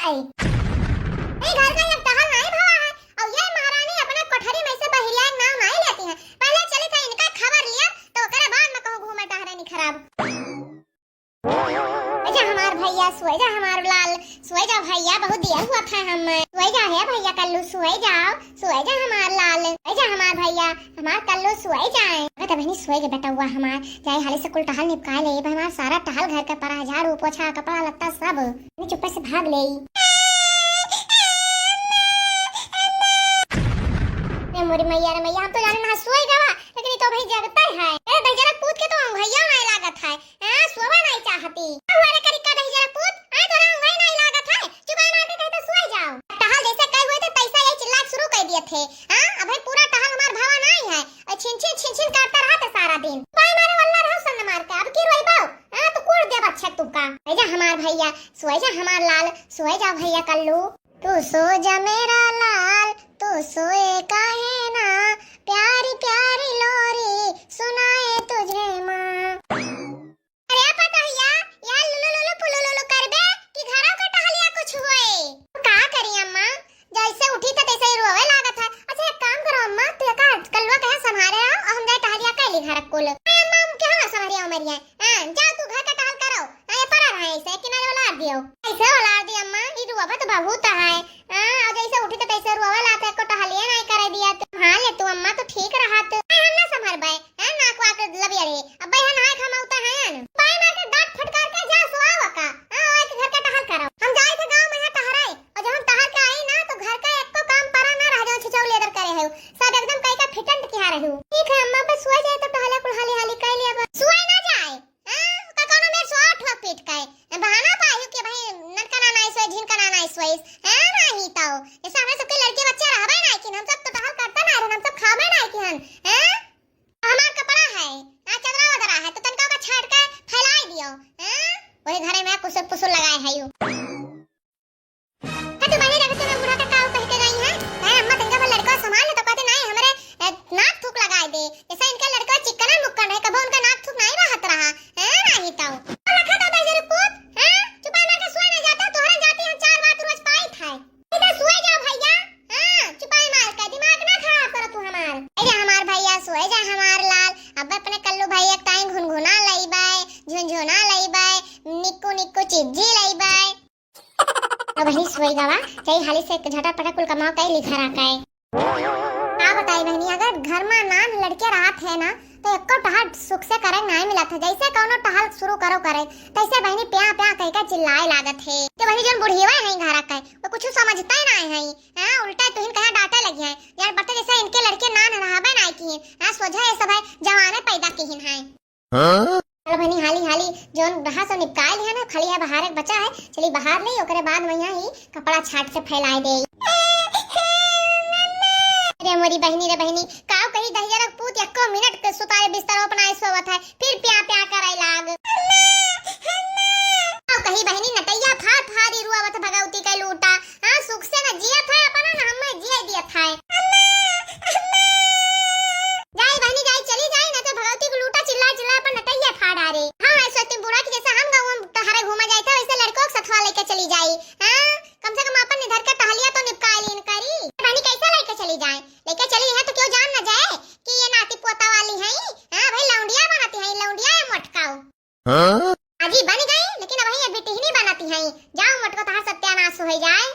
नहीं घर का एक टहल नहीं भवा है और ये महारानी अपना कोठरी में से बहिरिया नाम नहीं लेती है। पहले चली था इनका खबर लिया तो ओकरे बाद में कहूं घूमे टहरे नहीं खराब। जा हमार भैया सोए जा, हमार लाल सोए जा भैया, बहुत दिया हुआ था हम सोए जा है भैया कल्लू सोए जाओ, सोए जा हमार लाल, सोए जा हमार भैया, हमार कल्लू सोए जाए। अरे बहनी सोए के बेटा हुआ हमार जाए हाली से कुल टहल निपका ले हमार सारा टहल घर का परा झाड़ू पोछा कपड़ा लत्ता सब चुप्पे से भाग ले। मोरी मैया रे मैया हम तो जाने ना सोए गवा लेकिन तो भाई जगता है। अरे दहिजरा पूत के तो भैया नहीं लागत है। हां सोवा नहीं चाहती हमारे करी का दहिजरा पूत आ तो रंग भाई नहीं लागत है। चुपाई मार के कहीं तो सोए जाओ। टहल जैसे कई हुए थे तैसा ये चिल्ला शुरू कर दिए थे। हां अब भाई पूरा टहल हमार भावा नहीं है और छिन करता रहा था सारा दिन। पाई मारे वाला रहो सन मार के अब की रोई बाऊ। हां तो कोड़ दे बच्चा तुका। ए जा हमार भैया सोए जा, हमार लाल सोए जा भैया कल्लू, तू सो जा मेरा लाल, तू सोए काहे ना, प्यारी प्यारी लोरी सुनाए तुझे माँ। अरे पतहिया यार लुलु लुलु पुलु लुलु करबे कि घरों का टहलिया कुछ हुए का करी अम्मा, जैसे उठी तो तैसे ही रोवे लागत है। अच्छा एक काम करो अम्मा, तू का कलवा कहे संभारे और हम जाए टहलिया कैली घर कुल। अम्मा हम क्या ना संभारिया उमरिया। हां जा तू घर का टहल करो ये परा रहा ऐसे कि ना ओला दियो ऐसे ओला दी अम्मा ई रुवा तो बहुत है। हां जैसे उठी तो तैसे रोवे लाते को टहलिया नहीं करे दिया तो। हां ले तू अम्मा तो ठीक रहत हम ना संभाल बे है ना को आके लबिया रे अब भाई ना खमाउता है न पाई मार के दांत फटकार के जा सोआव का। हां एक घर का टहल करो हम जाए थे गांव में टहराई और जब हम टहल के आई ना तो घर का एक को काम परा ना रह जाओ छिचौ लेदर करे है सब एकदम कई का फिटंट किया रहू। ठीक है अम्मा बस सोए जाए तो टहले कुल हाली हाली कर लिया सोए ना जाए। हां का कोनो मेरे सो आठ फीट का है बहाना पाई कि भाई ननका ना नहीं सोए झिनका ना नहीं सोए है नहीं तो ऐसा हमें सबके लड़के बच्चे रहबे ना कि हम सब तो टहल करता ना हम सब खाबे ना कि हम हैं हमार कपड़ा है आ चदरा वदरा है तो तनका का छाट के फैलाई दियो। हैं वही घरे में कुछ पुसुल लगाए है यू तो बने रखते में बुढ़ा का काऊ कह के गई है। है अम्मा तनका में लड़का संभाल तो कहते नहीं हमरे नाक थूक लगाए दे जैसा इनका लड़का चिकना मुक्कन है कभी उनका नाक थूक नहीं रहत रहा है नहीं तो रखा तो दजर पूत। हैं चुपा में के सोए ना जाता तोहरा जाती हम चार बात रोज पाई था इधर सोए जा भैया। हां चुपाई मार का दिमाग ना खराब कर तू हमार। ए जा हमार भैया सोए जा हमार लाल अब अपने कल्लू भाई एक टाइम घुनघुना लई बाय झुनझुना लई बाय निक्कू निक्कू चिज्जी लई बाय तो बहनी सोई गवा चाहे हाली से झटापटा कुल कमाओ कई लिखा रखा है। का बताई बहनी अगर घर में नान लड़के रात है ना तो एको टहल सुख से करे नहीं मिला था। जैसे कोनो टहल शुरू करो करे तैसे बहनी प्या प्या कह के चिल्लाए लागत है कि बहनी जन बुढ़िया है घर का वो कुछ समझता ही नहीं है। हां उल्टा तुहिन कहा डांटे लगी है यार बता जैसे इनके लड़के नान रहबे नहीं की। हां सोझा है सब है जवाने पैदा किहिन है। हां चलो बहनी हाली हाली जोन रहा सो निपटाई है ना खाली है बाहर एक बचा है चली बाहर नहीं ओकरे बाद में यहां ही कपड़ा छाट से फैलाए दे। रे मोरी बहनी रे बहनी काव कही दहिया पूत एको मिनट के सुताए बिस्तर अपना सोवत है फिर प्या प्या करे लाग काव कही बहनी नटैया फाड़ फाड़ी रुआवत भगवती के लूटा। हां सुख से न जिया था अपना न हमें जिया दिया था। जाई बहनी जाई चली जाई न तो भगवती को लूटा चिल्ला चिल्ला पर नटैया फाड़ आ रे। हां ऐसे तुम बुढ़ा की जैसे हम गांव में टहरे घूमा जाए थे वैसे लड़कों को सथवा लेके चली जाई। हां कम से कम अपन इधर का टहलिया तो निपका लीन करी बहनी कैसा लेके चली जाए लेके चली है तो क्यों जान न जाए कि ये नाती पोता वाली है। हां भाई लौंडिया बनाती है लौंडिया है मटकाओ। हां अजी बन गई लेकिन अब ये बेटी ही नहीं बनाती है जाओ मटको तहां सत्यानाश हो जाए।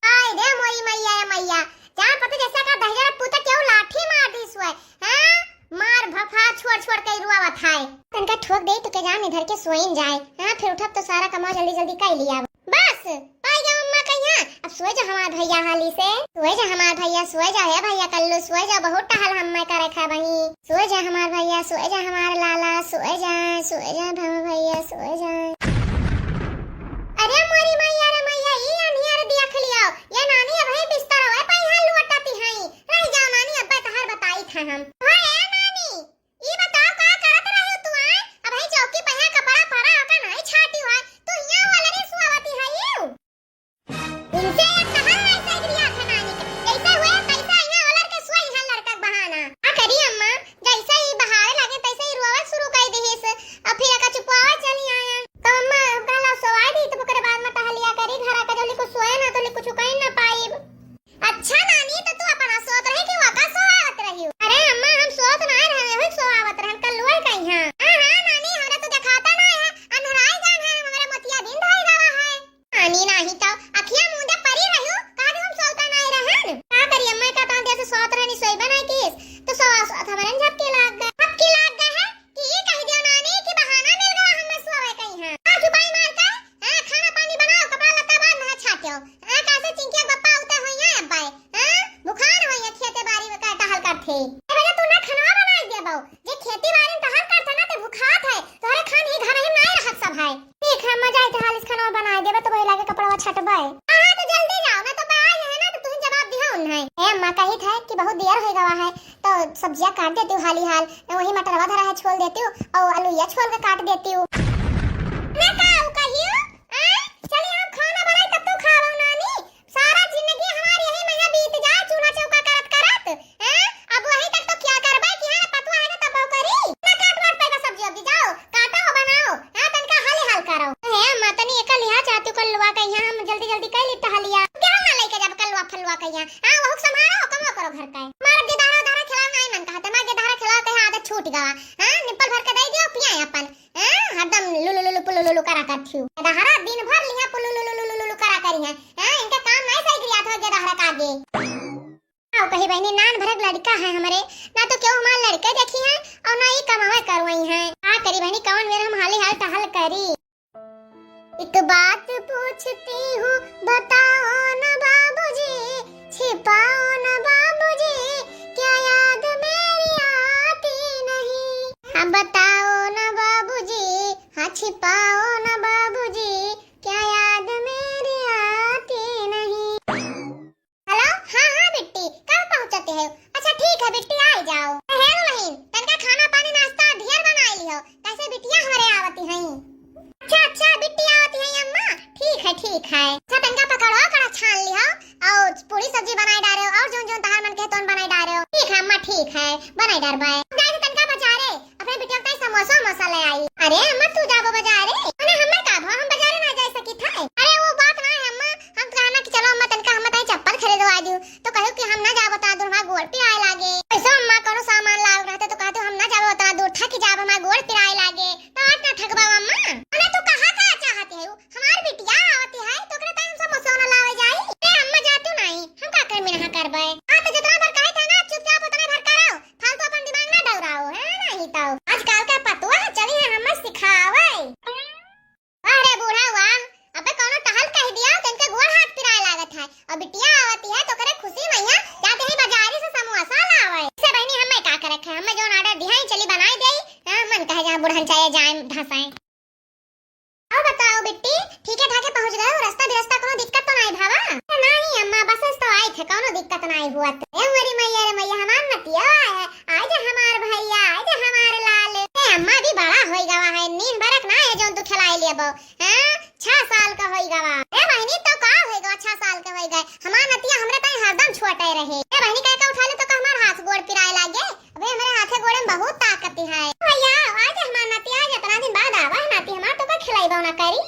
हाय रे मोरी मैया मैया जान पता जैसा का दहिया पुता क्यों लाठी मार दी सोए। हां मार भफा छोड़ छोड़ के रुआवत है तनका ठोक दे तो के जान इधर के सोइन जाए। हां फिर उठब तो सारा कमा जल्दी जल्दी कर लिया बस पाई जा अम्मा कहिया अब सोए जा हमार भैया हाली से सोए जा हमार भैया सोए जा है भैया कल्लू सोए जा बहुत टहल हम मैं करे खा बही सोए जा हमार भैया सोए जा हमार लाला सोए जा भैया सोए जा। अरे मोरी मैया रे मैया ई अनियार दिया खलियाओ ये नानी अब है बिस्तर होए पई हां लुटाती है रह जा नानी अब तहार बताई था हम। हां नानी ई बताओ का करत रही तू आए अब है चौकी पे है कपड़ा पड़ा का नहीं छाटी हुआ तू यहां वाला रे सुआवती है यू इनसे एक कहां ऐसा गिरिया था नानी के कैसे हुए कैसे यहां वाला के सोई है लड़का बहाना आ करी अम्मा जैसे ही बहारे लगे तैसे ही रोवा शुरू कर दी है अब फिर का चुपवा चली आया। लेबो जे खेती बाड़ी में तहार करत ना ते भूखात है तोहरे खान ही घर ही नहीं रहत सब है ठीक है मजा आते हाल इस खाना बना देबे तो वही लागे कपड़ा छटबे हां तो जल्दी जाओ ना तो बाय है ना तो तुम जवाब दिहो नहीं ए अम्मा कही था कि बहुत देर हो गवा है तो सब्जियां काट देती हूं हाली हाल वही मटरवा धरा है छोड़ देती हूं और आलूया छोड़ के काट देती हूं मैं काऊ कहियो चलिए हम खाना बनाई तब तो खाओ नानी सारा जिंदगी हमारी यही में बीत जाए चूल्हा चौका करत करत हैं अब वही तक तो क्या करबे कि हां पतवा है तब वो करी ना काट वाट पे का सब्जी अब जाओ काटो बनाओ हां तनका हाली हाल करो हे अम्मा तनी एक लिया चाहती कलवा के यहां हम जल्दी जल्दी कर ली टहलिया क्या ना लेके जब कलवा फलवा के यहां हां वो संभालो कम करो घर का मार के दारा दारा खिलाओ नहीं मन कहता मैं के दारा खिलाओ के आदत छूट गवा हां निप्पल भर के दे दियो पिया अपन हरदम लुलु पुलुलु करा करती हूं दहरा दिन भर लिया पुलुलु करा करी है हां इनका काम नहीं सही गिया था दहरा का आगे आओ कही बहनी नान भरक लड़का है हमारे ना तो क्यों हमारे लड़के देखी है और ना ही कमावे करवाई है हां करी बहनी कौन मेरे हम हाली हाल टहल करी एक बात पूछती हूँ बताओ ना बाबूजी छिपाओ ना बाबूजी क्या याद मेरी आती नहीं हाँ बताओ ना बाबूजी हाँ छिपाओ ना बाबूजी क्या याद मेरी आती नहीं हेलो हाँ हाँ बिट्टी कब पहुँचते हो अच्छा ठीक है बिट्टी आ जाओ है नहीं तनका खाना पानी नाश्ता ढेर बना लियो कैसे बिटिया हमारे आवती हैं अच्छा बिट्टी आवती है अम्मा ठीक है अच्छा तनका पकड़ो कड़ा छान लियो और पूरी सब्जी बनाई डालो और जो जो तहार मन के तोन बनाई डालो ठीक है अम्मा ठीक है बनाई डाल बाय जाए तनका बाजारे अपने बिटिया के समोसा मसाला आई अरे अम्मा तू जाबो बाजारे अरे हमें का भो हम बाजारे ना जा सकी था अरे वो बात ना है अम्मा हम कहना कि चलो अम्मा तनका हम ताई चप्पल खरीदवा दियो तो कहू कि हम ना जाबो ता दूर हमार गोड़ पिराए लागे ऐसा अम्मा कोनो सामान लाव रहते तो कहते हम ना जाबो ता दूर थक जाब हमार गोड़ पिराए लागे तो आज ना ठगबा अम्मा अरे तू कहां का चाहती है हमार बिटिया आवती है तो करे टाइम समोसा ना लावे जाई ए अम्मा जातू नहीं हम का कर में ना करबे हां तो जितना भर कहे था ना चुपचाप उतना भर कराओ फालतू अपन दिमाग ना दौड़ाओ है नहीं तो आजकल का पतवा चली है हम सिखावे अरे बूढ़ा हुआ अबे कोनो टहल कह दिया तनके गोड़ हाथ पिराए लागत है और बिटिया आवती है तो करे खुशी मैया जाते ही बाजारी से समोसा लावे से बहनी हमें का करे है हमें जो ऑर्डर दिया है चली बनाई दे मन कहे जा बुढ़न चाहे जाए ढसाए अब बताओ बिट्टी ठीक है ठाके पहुंच गए हो रास्ता कोनो दिक्कत तो नहीं भावा नहीं अम्मा बस तो आई थे कोनो दिक्कत नहीं हुआ ए मेरी मैया रे मैया हमार नतिया है आज हमार भैया आज हमार लाल ए अम्मा भी बड़ा होई गवा है नींद बरक ना है जो तू खिलाई लेबो हां 6 साल का होई गवा ए बहनी तो का होई गवा 6 साल के होई गए हमार नतिया हमरे ताई हरदम छोटे रहे ए बहनी का उठा ले तो का हमार हाथ गोड़ पिराए लागे अबे हमारे हाथे गोड़े में बहुत ताकत है भैया आज हमार नतिया इतना दिन बाद आवा है नाती हमार तो का खिलाईबो ना करी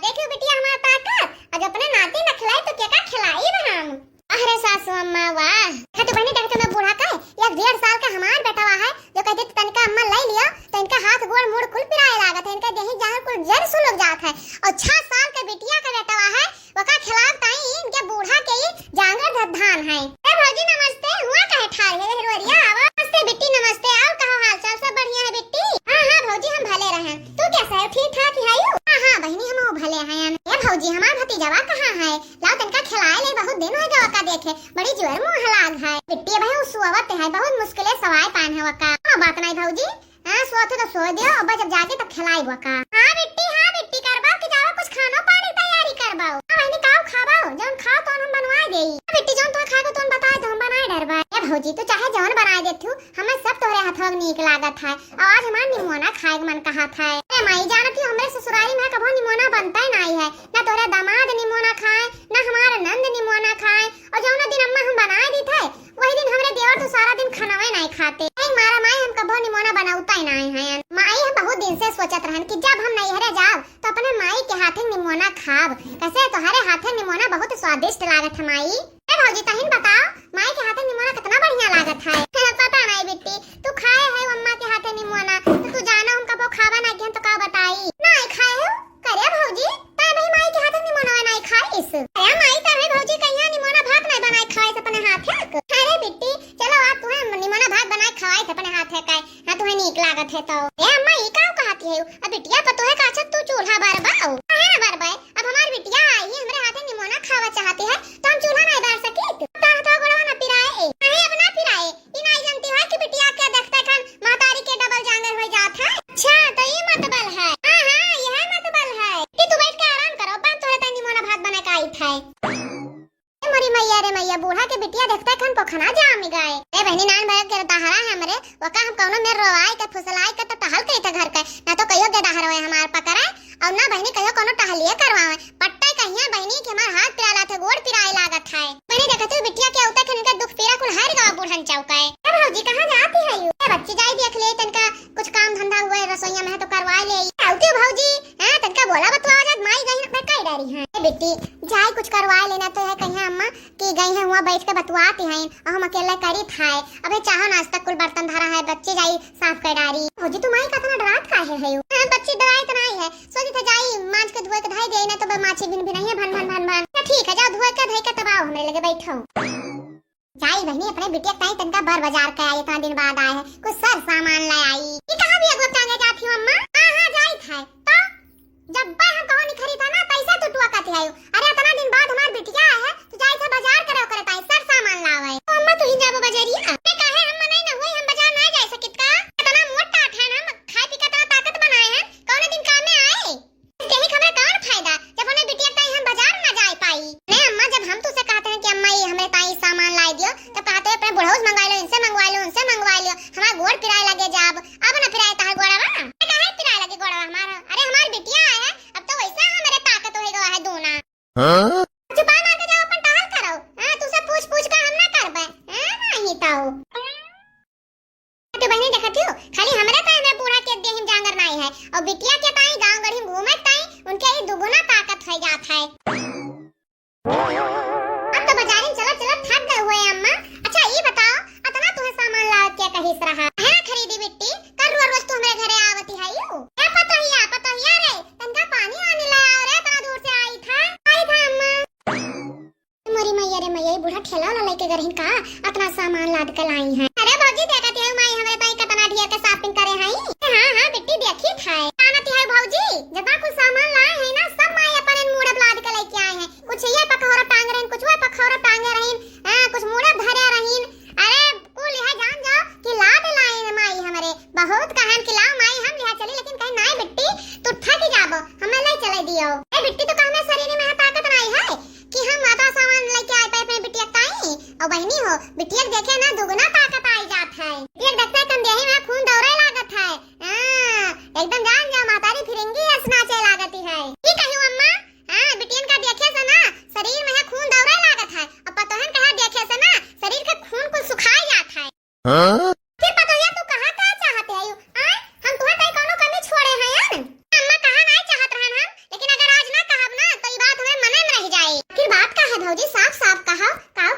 देखियो बिटिया हमार ताकत आज अपने नाती न खिलाई तो क्या का खिलाई हम अरे सासू अम्मा वाह तो बहनी देखते मैं बूढ़ा का 1.5 साल का हमार बेटावा है जो कहते तनका अम्मा लाई लिया तो इनका हाथ गोड़ मुड़ कुल पिराए लागत है इनका देही जहां कुल जर सुलग जात है और 6 साल के बिटिया का बेटावा है वका खिलाफ ताई इनके बूढ़ा के जांगर धान है ए भौजी नमस्ते हुआ कहे ठार है हेरोरिया आवा नमस्ते बिट्टी नमस्ते आओ कहो हाल चाल सब बढ़िया है बिट्टी हां भौजी हम भले रहे तू कैसा है ठीक ठाक है हां बहनी हम भले हैं ये भौजी हमार भतीजावा कहां है लाओ तनका खिलाए ले बहुत दिन हो गए वका देखे बड़ी जोर मुंह लाग है बिट्टी भाई सुवत है बहुत मुश्किल सवाई पान है वका बात नहीं भौजी हां सोते तो सो दियो अब जब जाके तब खिलाई वका हां बिट्टी करबा कि जावा कुछ खाना पानी तैयारी करबाओ हां बहनी काओ खाबाओ जौन खाओ तो हम बनवा देई बिट्टी जौन तो खाओ तो बताए तो हम बनाए डरबा ए भौजी तू चाहे जौन बना देथू हमें सब तोरे हाथों में नीक लागत है आज हमार निमोना खाए मन कहा था ए माई जानत ही हमरे ससुराली में कभो निमोना बनता ही नहीं है ना तोरे दामाद निमोना खाए ना हमारा नंद निमोना खाए और जौन दिन अम्मा हम बनाए दी थे वही दिन हमरे देवर तो सारा दिन खानावे नहीं खाते नहीं मारा माई हम कभो निमोना बनाउता ही नहीं है माई हम बहुत दिन से सोचत रहन कि जब हम नैहरे जाब तो अपने माई के हाथे निमोना खाब कैसे तुम्हारे हाथे निमोना बहुत स्वादिष्ट लागत है माई ए भौजी तहिन बताओ माई के हाथे निमोना कितना बढ़िया लागत है पता नहीं बिट्टी तू खाए है अम्मा के हाथे निमोना तो तू जाना हम कबो खावा नहीं के तो का बताई नहीं खाए हो करे भौजी ता भाई माई के हाथे निमोना नहीं खाइस अरे माई ता भाई भौजी कहिया निमोना भात नहीं बनाए खाए अपने हाथे अरे बिट्टी चलो आप तुम्हें निमोना भात बनाए खाए अपने हाथे का हां तुम्हें नीक लागत है तो ए अम्मा ई का कहती है अब बिटिया पतो है काचा तू चूल्हा बरबाओ है बरबाए अब हमारी बिटिया आई है हमरे हाथे निमोना खावा चाहती है तो हम चूल्हा नहीं बार सके ता तो गोड़ा ना पिराए नहीं अब ना पिराए ई नहीं जानती है कि बिटिया क्या देखता रे वो का हम कौनो में रोवाई के फुसलाई के तो टहल के त घर के ना तो कहियो गेदा हरवे हमार पकड़े और ना बहनी कहियो कोनो टहलिए करवावे पट्टे कहिया बहनी के हमार हाथ पिराला थे गोड़ पिराए लागत है बहनी देखत बिटिया के उता के दुख पीरा कुल हर गांव बुढ़न चौकाए ए भौजी कहां जाती है यू ए बच्ची जाई देख ले तनका कुछ काम धंधा हुआ है रसोईया में तो करवा ले आउती भौजी हां तनका बोला बतवा जा माई गई पे कई डारी है ए बेटी जाई कुछ करवा लेना तो है कहिया अम्मा की गई है वहां बैठ के बतवाती हैं और हम अकेले करी थाए अबे चाहो नाश्ता कुल बर्तन धरा है बच्ची जाई साफ कर डारी भौजी तू माई कतना डरात काहे है यू हां बच्ची डराई त नहीं है सोची थे जाई मांज के धोए के धाई दे ना तो माछी बिन बिन है भन भन भन भन ठीक है जाओ धोए के धई के तब आओ हमरे लगे बैठो जाई बहनी अपने बिटिया ताई तनका बर बाजार के आई इतना दिन बाद आए है कुछ सर सामान ले आई ये कहां भी अगवा टांगे जाती हूं अम्मा हां जाई था तो जब बा हम कहो नहीं खरीदा ना पैसा तो टुआ काते आयो अरे इतना दिन बाद हमार बिटिया है तो जाई था बाजार करे करे ताई सर सामान लावे तो अम्मा तू ही जाबो बाजारिया ते काहे हम नहीं ना होई हम बाजार ना जाई सकित का इतना मोटा ठान हम खाए पी के इतना ताकत बनाए हैं कौन दिन काम में आए तेही खबर कौन फायदा जब उन्हें बिटिया ताई हम बाजार ना जाए पाई नहीं अम्मा जब हम तुझसे कहते हैं कि अम्मा ये हमें ताई सामान ला दियो तो कहते हैं अपने बुढ़ऊस मंगवा लो इनसे मंगवा लो उनसे मंगवा लो हमारा गोड़ पिराए लगे जाब अब ना पिराए तार गोड़ा बा काहे पिराए लगे गोड़ा हमारा अरे हमारी बिटिया है अब तो वैसा हमारे ताकत होएगा है दोना हां चुपा मार के जाओ अपन टहल करो हां तुझसे पूछ पूछ के हम ना करबे हां नहीं ताऊ तो बहनी देखती हो खाली हमरे ताई में पूरा के देहिम जांगर नहीं है और बिटिया के ताई गांव गढ़ी घूमे ताई उनके ही दुगुना ताकत हो जात है अब तो बाजारी चलो चलो थक गए हुए अम्मा अच्छा ये बताओ इतना तुम्हें सामान लाओ क्या कहिस रहा है ना खरीदी बिट्टी कल रोज तू हमारे घरे आवती है यू क्या पता हिया रे तनका पानी आने ला रे इतना दूर से आई था अम्मा मोरी मैया रे मैया बूढ़ा ठेला वाला लेके गरहिन का इतना सामान लाद के लाई है अरे भौजी देखत है माई हमारे ताई कितना ढेर के शॉपिंग करे हैं हां बिट्टी देखी था आनती है भौजी जब कुछ सामान लाए हैं ना सब माई अपन मुड़े लाद के लेके आए हैं कुछ ये पकौड़ा टांग रहे हैं कुछ वो पकौड़ा टांगे रहीन कुछ मुड़े भरे रहीन अरे कुल यह जान जाओ कि लाद लाए माई हमारे बहुत कहन कि लाओ माई हम लिया चली लेकिन कहीं नहीं बिट्टी तू थक जाबो हमें ले चले दियो ए बिट्टी तो कहने शरीर में ताकत नहीं है कि हम आधा सामान लेके आए पे अपने बिटिया ताई और बहनी हो बिटिया देखे ना दुगना ताकत आई जात है ये देखते कम देही में खून दौड़े लागत है एकदम जान जा मातारी फिरेंगी हंसनाचे लागती है की कहूं अम्मा बिटियन का देखे से ना शरीर में खून दौड़े लागत है और पतोहन कहा देखे से ना शरीर के खून को सुखाई जात है फिर पतोहिया तू कहां का चाहते है हम तुम्हें कहीं कोनो कमी छोड़े हैं यार अम्मा कहा नहीं चाहत रहन हम लेकिन अगर आज ना कहब ना तो ये बात हमें मन में रह जाए फिर बात का है भौजी साफ साफ कहो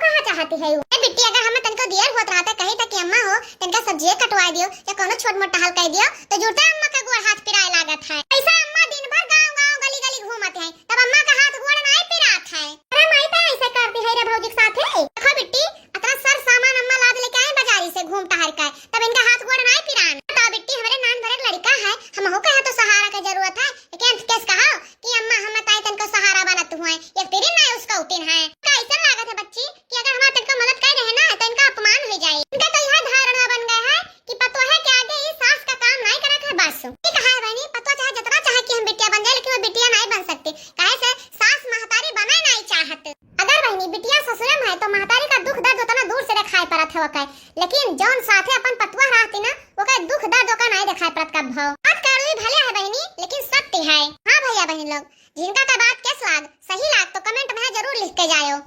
कहा चाहती है ए बिट्टी अगर हमें तनको देर होत रहता कहीं तक कि अम्मा हो तनका सब्जी कटवा दियो या कोनो छोट मोट टहल कर दियो तो जुटे अम्मा का गोड़ हाथ पिराए लागत है ऐसा अम्मा दिन भर गांव गली गली घूमत है तब अम्मा का हाथ गोड़ नहीं पिरात है अरे माई तो ऐसे करती है रे भौजी के साथ है देखो बिट्टी इतना सर सामान अम्मा लाद लेके आए बाजारी से घूम टहल कर तब इनका हाथ गोड़ नहीं पिरान तो बिट्टी हमारे नान भरे लड़का है हम हो कहे तो सहारा की जरूरत है लेकिन कैसे कहा कि अम्मा हम ताई तनको सहारा बनत हुए एक तेरी नहीं उसका उतिन है कैसा लागत है बच्ची कि अगर हम तनको मदद कर रहे ना तो इनका अपमान हो जाए इनका तो यह धारणा बन गया है कि पतो है कि आगे ये सास का काम नहीं करत है बस ठीक है बहनी पतो चाहे जितना चाहे कि हम बिटिया बन जाए लेकिन वो बिटिया नहीं बन सकती काहे से सास महतारी बने नहीं चाहत अगर बहनी बिटिया ससुर में है तो महतारी का दुख दर्द उतना दूर से दिखाई पड़त है वकै लेकिन जौन साथे अपन पतवा रहती ना वो का दुख दर्द का नहीं दिखाई पड़त का भाव बात कर ली भले है बहनी लेकिन सत्य है हां भैया बहन लोग जिनका का बात कैस लाग सही लाग तो कमेंट में जरूर लिख के जाओ।